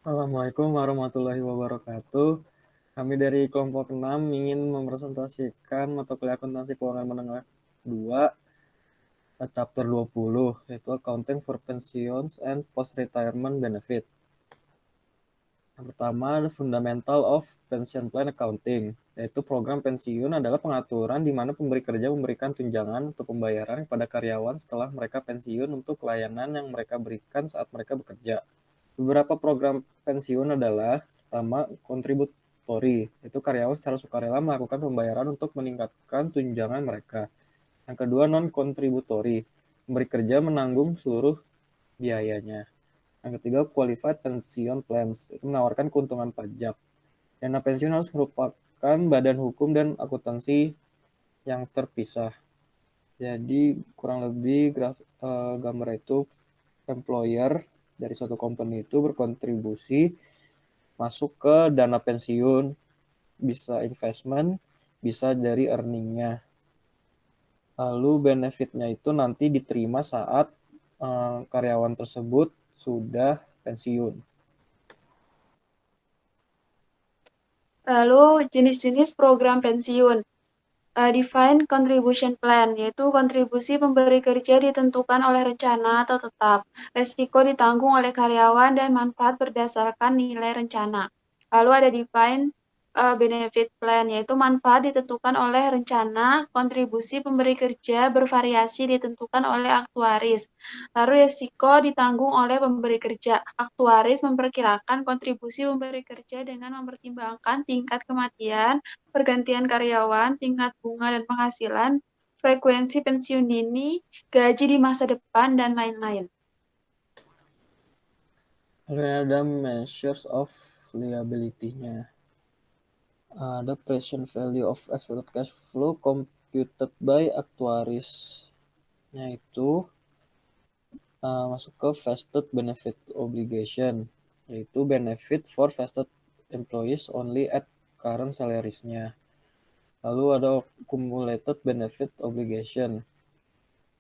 Assalamualaikum warahmatullahi wabarakatuh. Kami dari kelompok 6 ingin mempresentasikan mata kuliah akuntansi keuangan menengah 2, chapter 20, yaitu Accounting for Pensions and Post-Retirement Benefit. Yang pertama, the Fundamental of Pension Plan Accounting, yaitu program pensiun adalah pengaturan di mana pemberi kerja memberikan tunjangan atau pembayaran kepada karyawan setelah mereka pensiun untuk layanan yang mereka berikan saat mereka bekerja. Beberapa program pensiun adalah, pertama, kontributori, itu karyawan secara sukarela melakukan pembayaran untuk meningkatkan tunjangan mereka. Yang kedua, non-kontributori, pemberi kerja menanggung seluruh biayanya. Yang ketiga, qualified pension plans, itu menawarkan keuntungan pajak. Dana pensiun harus merupakan badan hukum dan akuntansi yang terpisah. Jadi kurang lebih gambar itu employer dari suatu company itu berkontribusi masuk ke dana pensiun, bisa investment, bisa dari earningnya. Lalu benefitnya itu nanti diterima saat karyawan tersebut sudah pensiun. Lalu jenis-jenis program pensiun. Defined contribution plan, yaitu kontribusi pemberi kerja ditentukan oleh rencana atau tetap. Resiko ditanggung oleh karyawan dan manfaat berdasarkan nilai rencana. Lalu ada defined benefit plan, yaitu manfaat ditentukan oleh rencana, kontribusi pemberi kerja bervariasi ditentukan oleh aktuaris. Lalu resiko ditanggung oleh pemberi kerja. Aktuaris memperkirakan kontribusi pemberi kerja dengan mempertimbangkan tingkat kematian, pergantian karyawan, tingkat bunga dan penghasilan, frekuensi pensiun dini, gaji di masa depan, dan lain-lain. Lalu ada measures of liability-nya. Ada present value of expected cash flow computed by actuaries. Itu masuk ke vested benefit obligation, yaitu benefit for vested employees only at current salaries-nya. Lalu ada accumulated benefit obligation,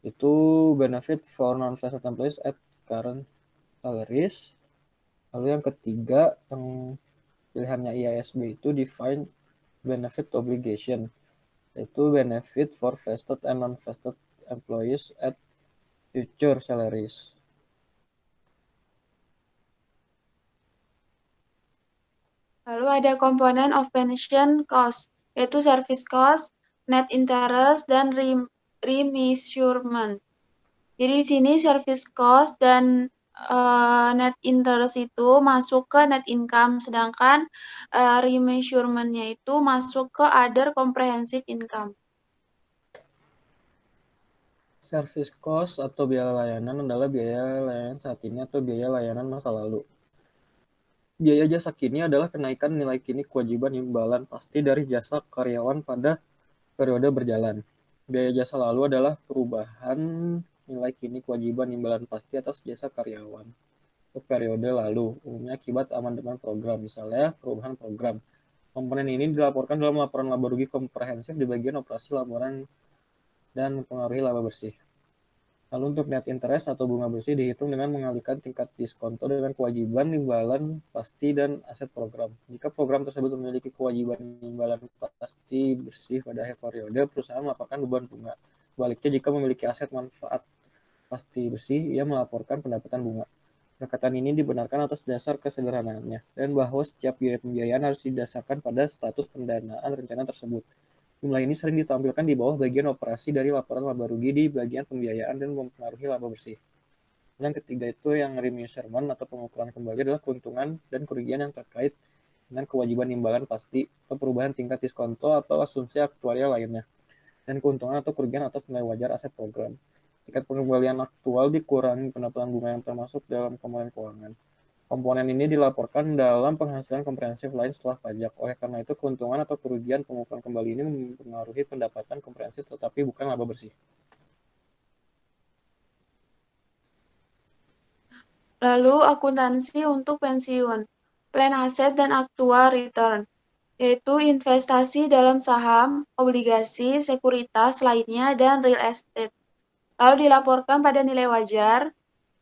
itu benefit for non-vested employees at current salaries. Lalu yang ketiga, yang pilihannya IASB itu defined benefit obligation, yaitu benefit for vested and non-vested employees at future salaries. Lalu ada komponen of pension cost, yaitu service cost, net interest, dan remeasurement. Jadi di sini service cost dan net interest itu masuk ke net income, sedangkan remeasurement-nya itu masuk ke other comprehensive income. Service cost atau biaya layanan adalah biaya layanan saat ini atau biaya layanan masa lalu. Biaya jasa kini adalah kenaikan nilai kini kewajiban imbalan pasti dari jasa karyawan pada periode berjalan. Biaya jasa lalu adalah perubahan nilai kini kewajiban imbalan pasti atas jasa karyawan untuk periode lalu, umumnya akibat amandemen program, misalnya perubahan program. Komponen ini dilaporkan dalam laporan laba rugi komprehensif di bagian operasi laporan dan mempengaruhi laba bersih. Lalu untuk net interest atau bunga bersih dihitung dengan mengalihkan tingkat diskonto dengan kewajiban imbalan pasti dan aset program. Jika program tersebut memiliki kewajiban imbalan pasti bersih pada akhir periode, perusahaan melaporkan beban bunga. Sebaliknya, jika memiliki aset manfaat pasti bersih, ia melaporkan pendapatan bunga. Pendekatan ini dibenarkan atas dasar kesederhanaannya, dan bahwa setiap biaya pembiayaan harus didasarkan pada status pendanaan rencana tersebut. Jumlah ini sering ditampilkan di bawah bagian operasi dari laporan laba rugi di bagian pembiayaan dan mempengaruhi laba bersih. Yang ketiga itu yang remeasurement atau pengukuran kembali adalah keuntungan dan kerugian yang terkait dengan kewajiban imbalan pasti atau perubahan tingkat diskonto atau asumsi aktuarial lainnya, dan keuntungan atau kerugian atas nilai wajar aset program. Tingkat pengembalian aktual dikurangi pendapatan bunga yang termasuk dalam komponen keuangan. Komponen ini dilaporkan dalam penghasilan komprehensif lain setelah pajak. Oleh karena itu, keuntungan atau kerugian pengukuran kembali ini mempengaruhi pendapatan komprehensif tetapi bukan laba bersih. Lalu akuntansi untuk pensiun, plan aset dan actual return, yaitu investasi dalam saham, obligasi, sekuritas lainnya, dan real estate. Lalu dilaporkan pada nilai wajar,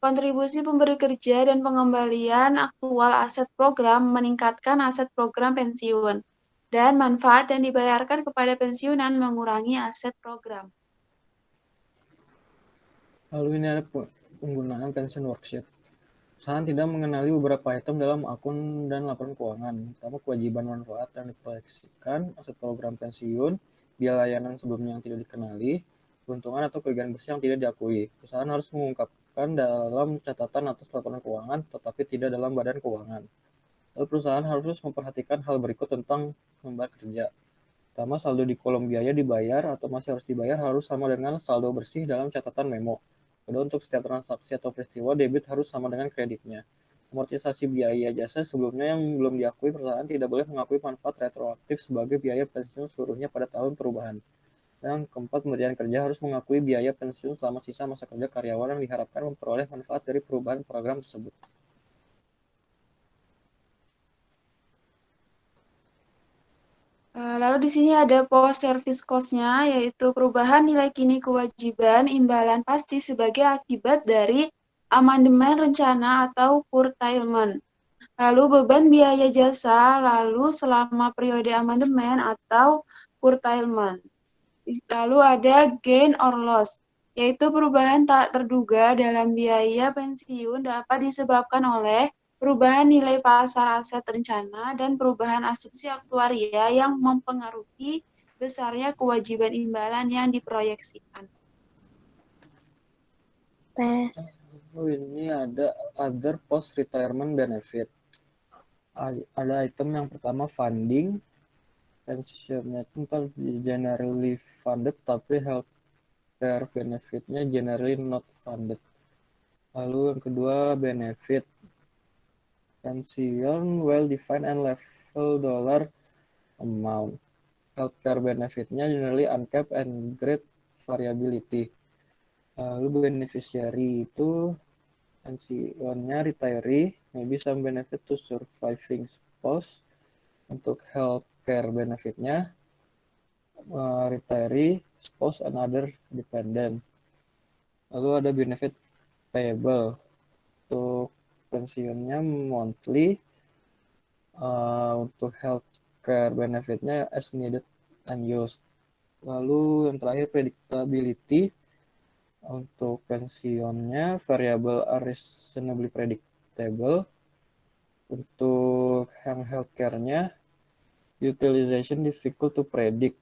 Kontribusi pemberi kerja dan pengembalian aktual aset program meningkatkan aset program pensiun, dan manfaat yang dibayarkan kepada pensiunan mengurangi aset program. Lalu ini ada penggunaan pension worksheet. Perusahaan tidak mengenali beberapa item dalam akun dan laporan keuangan. Pertama, kewajiban manfaat yang diproyeksikan, aset program pensiun, biaya layanan sebelumnya yang tidak dikenali, keuntungan atau kerugian bersih yang tidak diakui. Perusahaan harus mengungkapkan dalam catatan atas laporan keuangan, tetapi tidak dalam badan keuangan. Lalu perusahaan harus memperhatikan hal berikut tentang membayar kerja. Pertama, saldo di kolom biaya dibayar atau masih harus dibayar harus sama dengan saldo bersih dalam catatan memo. Kedua, untuk setiap transaksi atau peristiwa, debit harus sama dengan kreditnya. Amortisasi biaya jasa sebelumnya yang belum diakui, perusahaan tidak boleh mengakui manfaat retroaktif sebagai biaya pensiun seluruhnya pada tahun perubahan. Dan keempat, pemberian kerja harus mengakui biaya pensiun selama sisa masa kerja karyawan yang diharapkan memperoleh manfaat dari perubahan program tersebut. Lalu di sini ada post service cost-nya, yaitu perubahan nilai kini kewajiban imbalan pasti sebagai akibat dari amandemen rencana atau curtailment. Lalu beban biaya jasa lalu selama periode amandemen atau curtailment. Lalu ada gain or loss, yaitu perubahan tak terduga dalam biaya pensiun dapat disebabkan oleh perubahan nilai pasar aset rencana dan perubahan asumsi aktuaria yang mempengaruhi besarnya kewajiban imbalan yang diproyeksikan. Oh, ini ada other post retirement benefit. Ada item yang pertama funding, pensiunnya itu ntar generally funded tapi healthcare benefitnya generally not funded. Lalu yang kedua benefit, pensiun well defined and level dollar amount. Healthcare benefitnya generally uncapped and great variability. Lalu beneficiary itu pensiunnya retiree, maybe some benefit to surviving spouse. Untuk healthcare benefitnya retiree, spouse, and other dependent. Lalu ada benefit payable. Untuk pensiunnya monthly, untuk healthcare benefitnya as needed and used. Lalu yang terakhir predictability. Untuk pensiunnya variable are reasonably predictable. Untuk yang healthcare-nya utilization difficult to predict.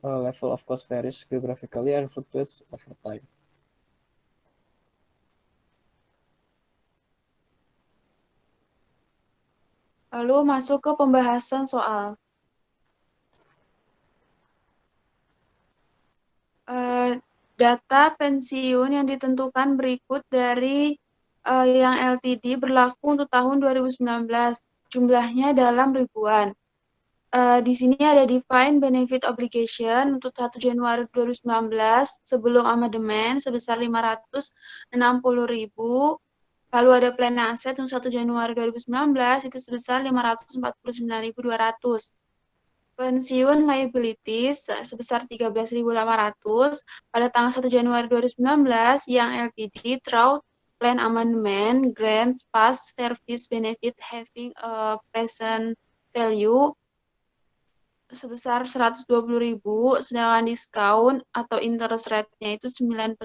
Level of cost varies geographically and fluctuates over time. Lalu masuk ke pembahasan soal. Data pensiun yang ditentukan berikut dari yang LTD berlaku untuk tahun 2019. Jumlahnya dalam ribuan. Di sini ada define benefit obligation untuk 1 Januari 2019 sebelum amandemen sebesar 560.000. Lalu ada plan aset untuk 1 Januari 2019 itu sebesar 549.200. Pensiun liabilities sebesar 13.800 pada tanggal 1 Januari 2019 yang LTD through plan amendment grants past service benefit having a present value sebesar 120.000, sedangkan diskon atau interest rate-nya itu 9%,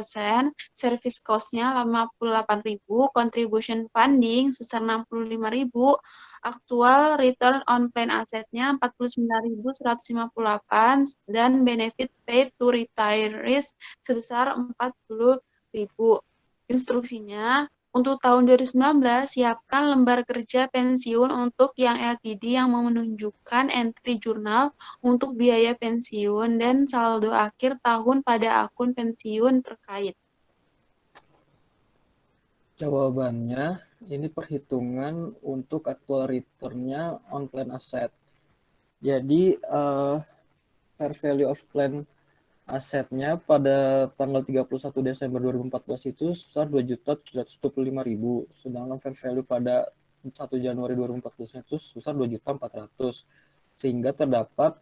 service cost-nya 58.000, contribution funding sebesar 65.000, aktual return on plan asetnya 49.158, dan benefit paid to retirees sebesar 40.000. Instruksinya, untuk tahun 2019, siapkan lembar kerja pensiun untuk yang LTD yang menunjukkan entry jurnal untuk biaya pensiun dan saldo akhir tahun pada akun pensiun terkait. Jawabannya, ini perhitungan untuk actual return-nya on plan asset. Jadi, fair value of plan asetnya pada tanggal 31 Desember 2014 itu sebesar 2.725.000, sedangkan fair value pada 1 Januari 2014 itu sebesar 2.400.000, sehingga terdapat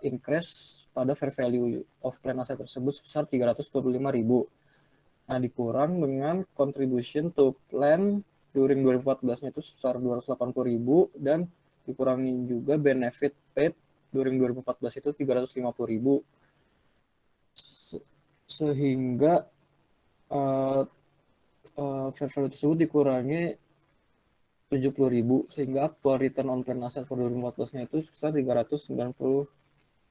increase pada fair value of plan aset tersebut sebesar 325.000. Nah, dikurang dengan contribution to plan during 2014-nya itu sebesar 280.000 dan dikurangi juga benefit paid during 2014 itu 350.000 sehingga fair value tersebut dikurangi 70.000 sehingga actual return on plan asset for 2014-nya itu sebesar 395.000.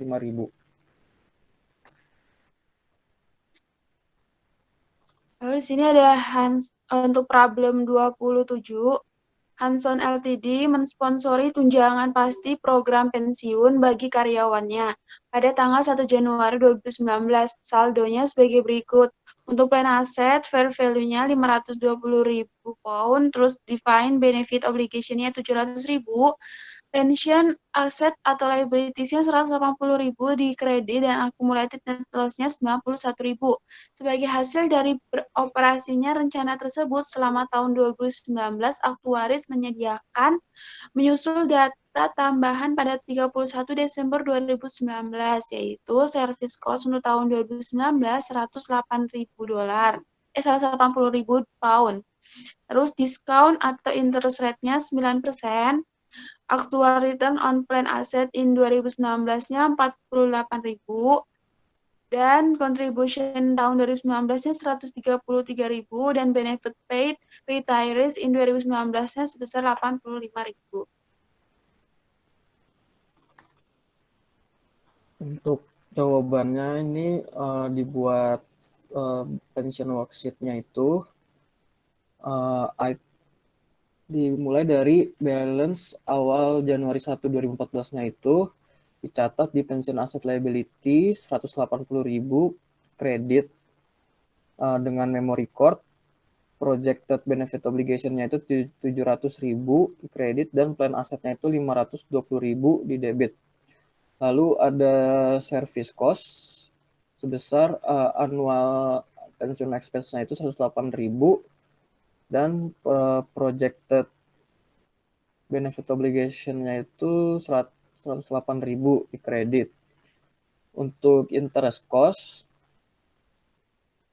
Lalu di sini ada untuk problem 27. Hanson Ltd. mensponsori tunjangan pasti program pensiun bagi karyawannya pada tanggal 1 Januari 2019. Saldonya sebagai berikut. Untuk plan aset, fair value-nya 520.000 pound, terus define benefit obligation-nya 700.000, pension aset atau liabilities-nya 180.000 di kredit dan accumulated net loss-nya 91.000. Sebagai hasil dari operasinya rencana tersebut selama tahun 2019, aktuaris menyusul data tambahan pada 31 Desember 2019, yaitu service cost untuk tahun 2019 $108.000, 180.000 pound. Terus discount atau interest rate-nya 9%. Actual return on plan asset in 2019-nya 48.000 dan contribution tahun 2019-nya 133.000 dan benefit paid retirees in 2019-nya sebesar 85.000. Untuk jawabannya ini dibuat pension worksheet-nya itu dimulai dari balance awal Januari 1 2014-nya itu dicatat di pension asset liability 180.000 kredit dengan memory cord, projected benefit obligation-nya itu 700.000 di kredit dan plan asetnya itu 520.000 di debit. Lalu ada service cost sebesar annual pension expense-nya itu 108.000 dan projected benefit obligation-nya itu 108.000 di kredit. Untuk interest cost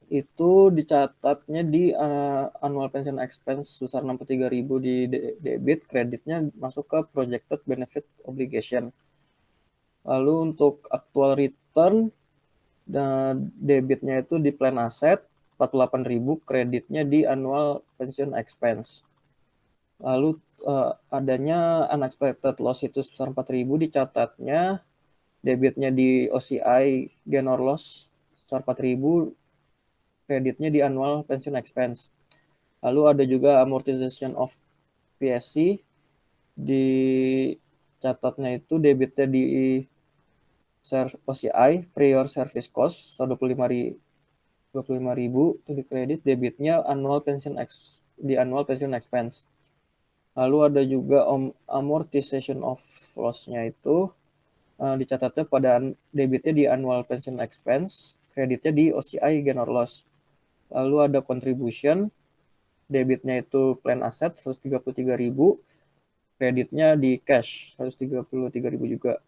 itu dicatatnya di annual pension expense sebesar 63.000 di debit, kreditnya masuk ke projected benefit obligation. Lalu untuk actual return debitnya itu di plan aset 48.000, kreditnya di annual pension expense. Lalu adanya unexpected loss itu sebesar 4.000 dicatatnya debitnya di OCI gain or loss sebesar 4.000, kreditnya di annual pension expense. Lalu ada juga amortization of PSC di catatnya itu debitnya di OCI prior service cost 25.000 itu di kredit, debitnya di annual pension expense. Lalu ada juga amortization of loss-nya itu dicatatnya pada debitnya di annual pension expense, kreditnya di OCI gain or loss. Lalu ada contribution, debitnya itu plan asset 133.000, kreditnya di cash 133.000 juga.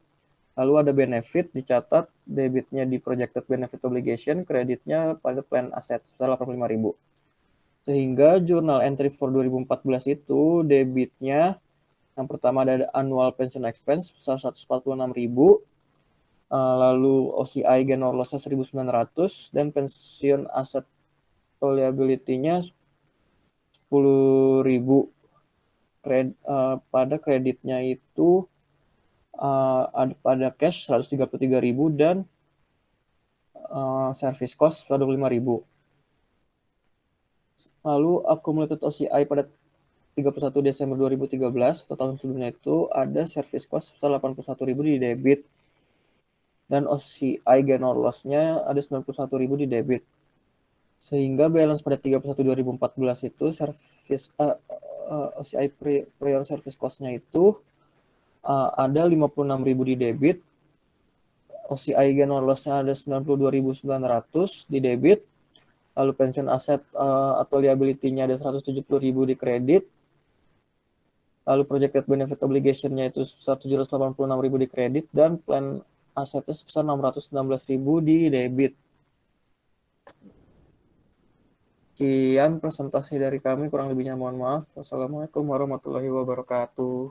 Lalu ada benefit dicatat debitnya di projected benefit obligation, kreditnya pada plan asset sebesar 85.000. Sehingga journal entry for 2014 itu debitnya yang pertama ada annual pension expense sebesar 146.000, lalu OCI gain or loss 1.900 dan pensiun aset liability-nya 10.000. Pada kreditnya itu ada pada cash 133.000 dan service cost 125.000. Lalu accumulated OCI pada 31 Desember 2013 atau tahun sebelumnya itu ada service cost sebesar 81.000 di debit dan OCI gain or loss-nya ada 91.000 di debit. Sehingga balance pada 31 2014 itu OCI prior service cost-nya itu ada 56.000 di debit, OCI gain or loss-nya ada 92.900 di debit, lalu pension aset atau liability-nya ada 170.000 di kredit, lalu projected benefit obligation-nya itu sebesar 786.000 di kredit, dan plan asetnya sebesar 616.000 di debit. Sekian presentasi dari kami, kurang lebihnya mohon maaf. Wassalamualaikum warahmatullahi wabarakatuh.